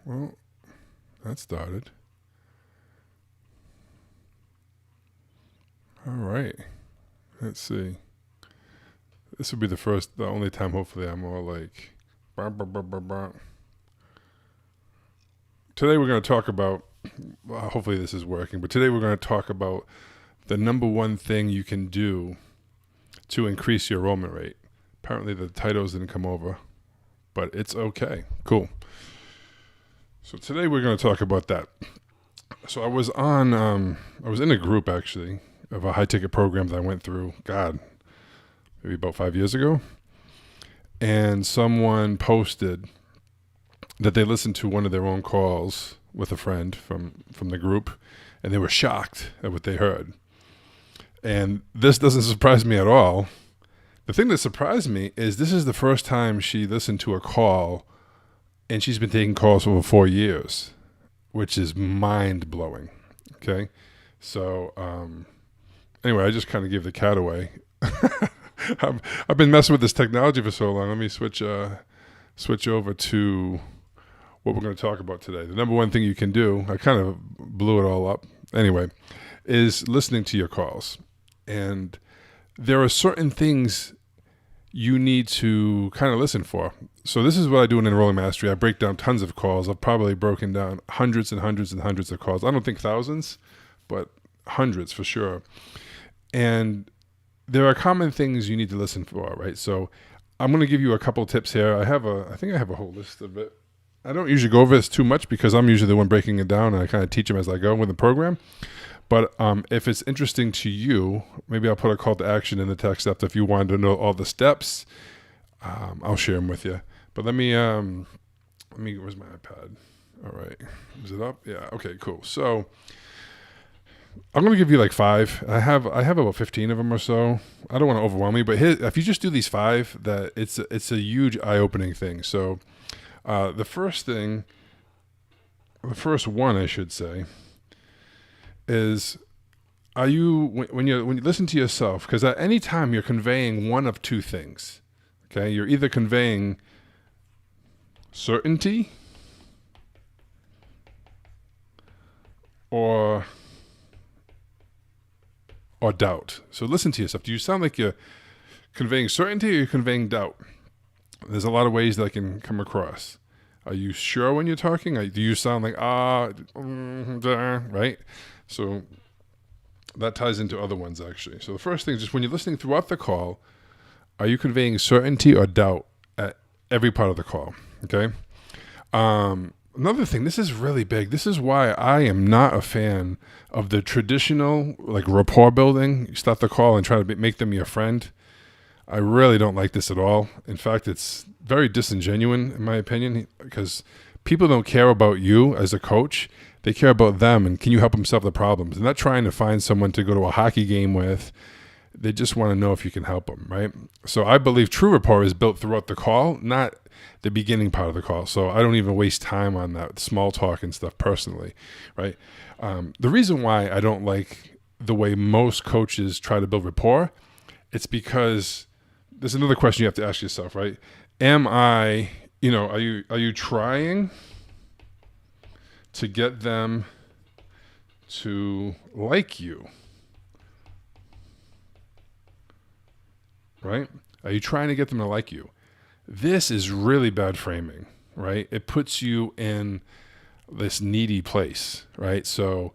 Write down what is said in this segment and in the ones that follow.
Well, that started. All right. Let's see. This will be the only time, hopefully, I'm all like, bah, bah, bah, bah, bah. Today we're going to talk about, well, hopefully this is working, but today we're going to talk about the number one thing you can do to increase your enrollment rate. Apparently the titles didn't come over, but it's okay. Cool. So today we're going to talk about that. So I was in a group actually of a high ticket program that I went through, God, maybe about 5 years ago. And someone posted that they listened to one of their own calls with a friend from the group, and they were shocked at what they heard. And this doesn't surprise me at all. The thing that surprised me is this is the first time she listened to a call, and she's been taking calls for over 4 years, which is mind blowing. Okay. So, anyway, I just kind of gave the cat away. I've been messing with this technology for so long. Let me switch over to what we're going to talk about today. The number one thing you can do, I kind of blew it all up anyway, is listening to your calls. And there are certain things you need to kind of listen for. So this is what I do in Enrolling Mastery. I break down tons of calls. I've probably broken down hundreds and hundreds and hundreds of calls. I don't think thousands, but hundreds for sure. And there are common things you need to listen for, right? So I'm going to give you a couple of tips here. I think I have a whole list of it. I don't usually go over this too much because I'm usually the one breaking it down, and I kind of teach them as I go with the program. But if it's interesting to you, maybe I'll put a call to action in the text after if you wanted to know all the steps. I'll share them with you. But let me, where's my iPad? All right. Is it up? Yeah. Okay, cool. So I'm going to give you like 5. I have about 15 of them or so. I don't want to overwhelm you, but if you just do these 5, that it's a huge eye-opening thing. So the first one I should say, is when you listen to yourself, because at any time you're conveying one of two things. Okay, you're either conveying certainty or doubt. So listen to yourself. Do you sound like you're conveying certainty or you're conveying doubt? There's a lot of ways that can come across. Are you sure when you're talking? Do you sound like right? So that ties into other ones actually. So the first thing is just when you're listening throughout the call, are you conveying certainty or doubt at every part of the call? Okay. Another thing, this is really big. This is why I am not a fan of the traditional like rapport building. You start the call and try to make them your friend. I really don't like this at all. In fact, it's very disingenuous in my opinion because people don't care about you as a coach. They care about them and can you help them solve the problems? They're not trying to find someone to go to a hockey game with. They just want to know if you can help them, right? So I believe true rapport is built throughout the call, not the beginning part of the call. So I don't even waste time on that small talk and stuff personally, right? The reason why I don't like the way most coaches try to build rapport, it's because there's another question you have to ask yourself, right? Are you trying to get them to like you? Right? Are you trying to get them to like you? This is really bad framing, right? It puts you in this needy place, right? So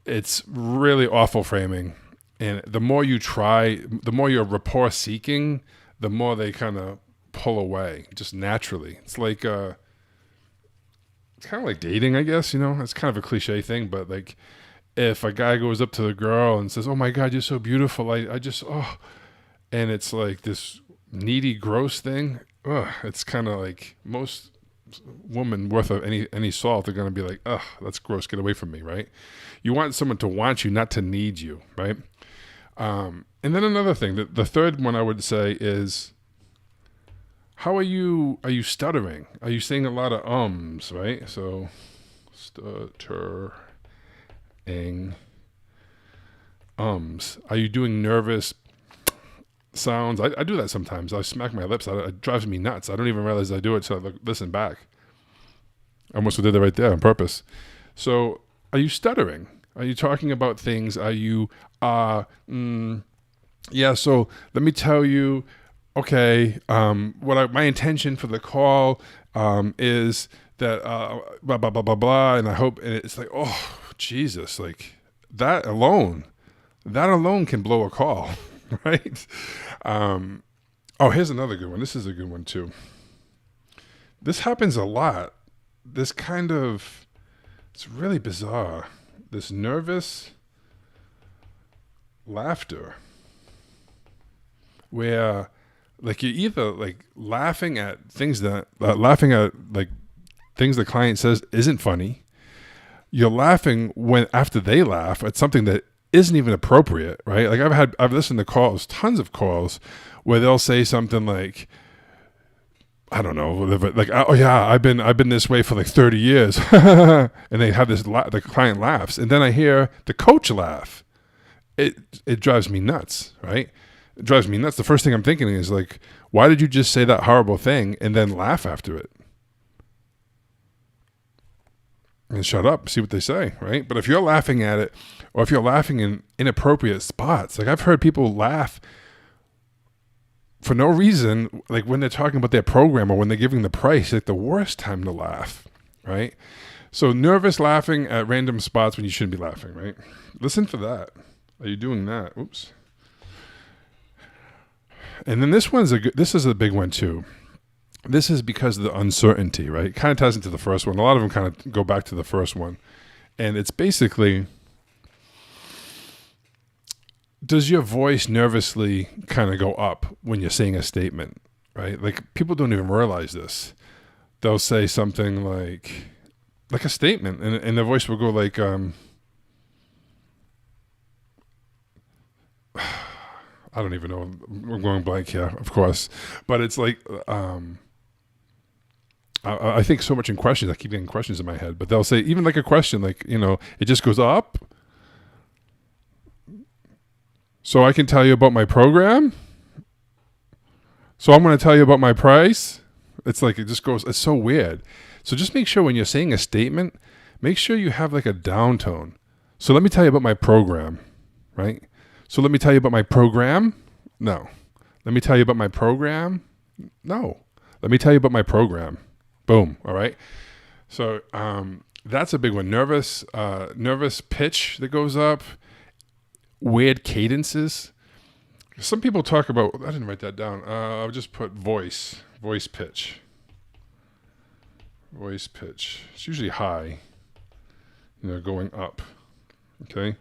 it's really awful framing. And the more you try, the more you're rapport seeking, the more they kind of pull away just naturally. It's like, it's kind of like dating, I guess, it's kind of a cliche thing, but like if a guy goes up to the girl and says, "Oh my God, you're so beautiful. I just, oh," and it's like this needy, gross thing. It's kind of like most women worth of any salt are going to be like, "Ugh, that's gross. Get away from me," right? You want someone to want you, not to need you, right? And then another thing, the third one I would say is, how are you stuttering? Are you saying a lot of ums, right? So stuttering, ums. Are you doing nervous sounds? I do that sometimes. I smack my lips. It drives me nuts. I don't even realize I do it, so I listen back. I almost did that right there on purpose. So, are you stuttering? Are you talking about things? Are you, yeah, so let me tell you, okay, my intention for the call is that blah, blah, blah, blah, blah. And I hope, and it's like, oh, Jesus, like that alone can blow a call, right? Here's another good one. This is a good one too. This happens a lot. This kind of, it's really bizarre. This nervous laughter where like you're either like laughing at things that, like things the client says isn't funny. You're laughing when after they laugh at something that isn't even appropriate, right? Like I've listened to calls, tons of calls where they'll say something like, I don't know, like, oh yeah, I've been this way for like 30 years. And they have this, the client laughs. And then I hear the coach laugh. It drives me nuts, right? It drives me nuts. The first thing I'm thinking is like, why did you just say that horrible thing and then laugh after it? And shut up, see what they say, right? But if you're laughing at it, or if you're laughing in inappropriate spots, like I've heard people laugh for no reason, like when they're talking about their program or when they're giving the price, like the worst time to laugh, right? So nervous laughing at random spots when you shouldn't be laughing, right? Listen for that. Are you doing that? Oops. And then this is a big one too. This is because of the uncertainty, right? It kind of ties into the first one. A lot of them kind of go back to the first one. And it's basically, does your voice nervously kind of go up when you're saying a statement, right? Like people don't even realize this. They'll say something like a statement and their voice will go like, I don't even know. I'm going blank here, of course. But it's like, I think so much in questions. I keep getting questions in my head. But they'll say, even like a question, like, it just goes up. So I can tell you about my program. So I'm going to tell you about my price. It's like, it just goes, it's so weird. So just make sure when you're saying a statement, make sure you have like a down tone. So let me tell you about my program, right? So let me tell you about my program. No. Let me tell you about my program. No. Let me tell you about my program. Boom. All right. So that's a big one. Nervous pitch that goes up. Weird cadences. Some people talk about, I didn't write that down. I'll just put voice pitch. Voice pitch. It's usually high, going up. Okay.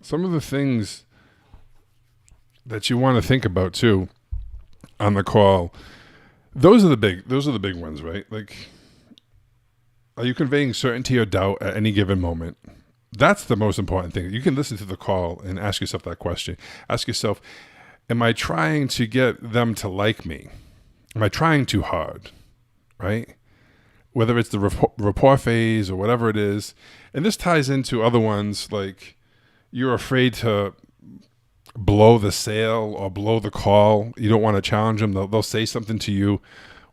Some of the things that you want to think about too on the call, those are the big ones, right? Like, are you conveying certainty or doubt at any given moment? That's the most important thing. You can listen to the call and ask yourself that question. Ask yourself, am I trying to get them to like me? Am I trying too hard? Right? Whether it's the rapport phase or whatever it is. And this ties into other ones like you're afraid to blow the sale or blow the call. You don't want to challenge them. They'll say something to you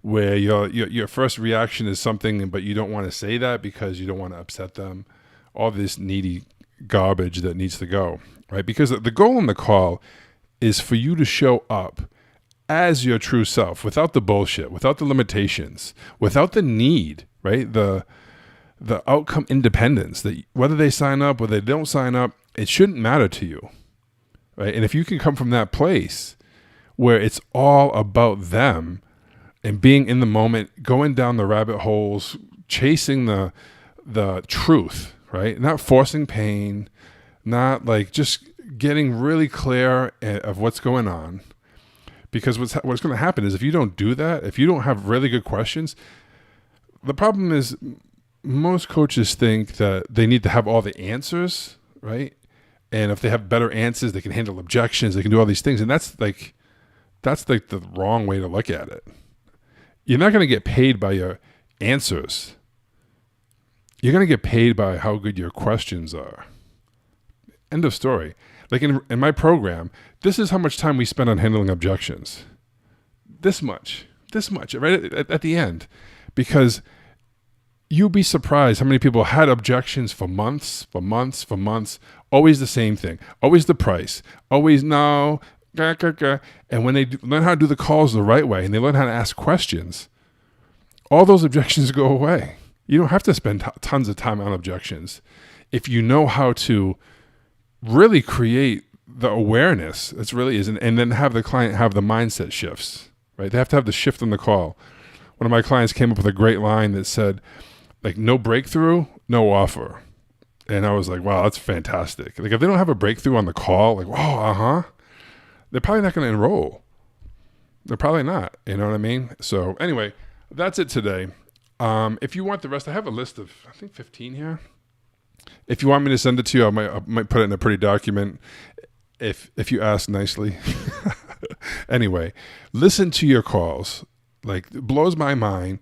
where your first reaction is something, but you don't want to say that because you don't want to upset them. All this needy garbage that needs to go, right? Because the goal in the call is for you to show up as your true self, without the bullshit, without the limitations, without the need, right? The outcome independence, that whether they sign up or they don't sign up, it shouldn't matter to you, right? And if you can come from that place where it's all about them and being in the moment, going down the rabbit holes, chasing the truth, right? Not forcing pain, not like just getting really clear of what's going on. Because what's going to happen is if you don't do that, if you don't have really good questions, the problem is most coaches think that they need to have all the answers, right? And if they have better answers, they can handle objections, they can do all these things. And that's like the wrong way to look at it. You're not going to get paid by your answers. You're going to get paid by how good your questions are. End of story. Like in my program, this is how much time we spend on handling objections. This much, right at the end. Because You'd be surprised how many people had objections for months, always the same thing, always the price, always no, gah, gah, gah. And when they learn how to do the calls the right way and they learn how to ask questions, all those objections go away. You don't have to spend tons of time on objections if you know how to really create the awareness. It's really is, and then have the client have the mindset shifts, right? They have to have the shift on the call. One of my clients came up with a great line that said, like, no breakthrough, no offer. And I was like, wow, that's fantastic. Like, if they don't have a breakthrough on the call, like, whoa, they're probably not going to enroll. They're probably not. You know what I mean? So anyway, that's it today. If you want the rest, I have a list of, I think, 15 here. If you want me to send it to you, I might put it in a pretty document if you ask nicely. Anyway, listen to your calls. Like, it blows my mind.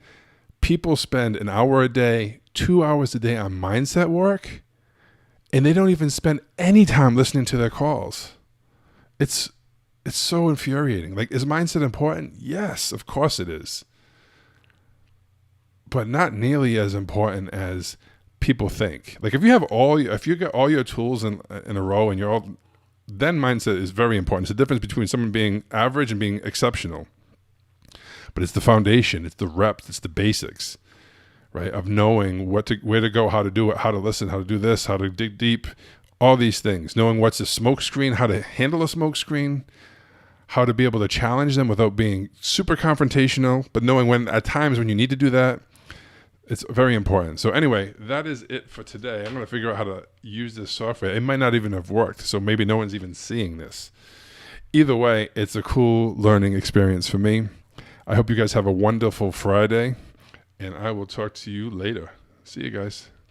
People spend an hour a day, 2 hours a day on mindset work, and they don't even spend any time listening to their calls. It's so infuriating. Like, is mindset important? Yes, of course it is. But not nearly as important as people think. Like, if you get all your tools in a row and then mindset is very important. It's the difference between someone being average and being exceptional. But it's the foundation, it's the reps, it's the basics, right? Of knowing where to go, how to do it, how to listen, how to do this, how to dig deep, all these things. Knowing what's a smoke screen, how to handle a smoke screen, how to be able to challenge them without being super confrontational, but knowing when at times when you need to do that. It's very important. So anyway, that is it for today. I'm going to figure out how to use this software. It might not even have worked, so maybe no one's even seeing this. Either way, it's a cool learning experience for me. I hope you guys have a wonderful Friday, and I will talk to you later. See you guys.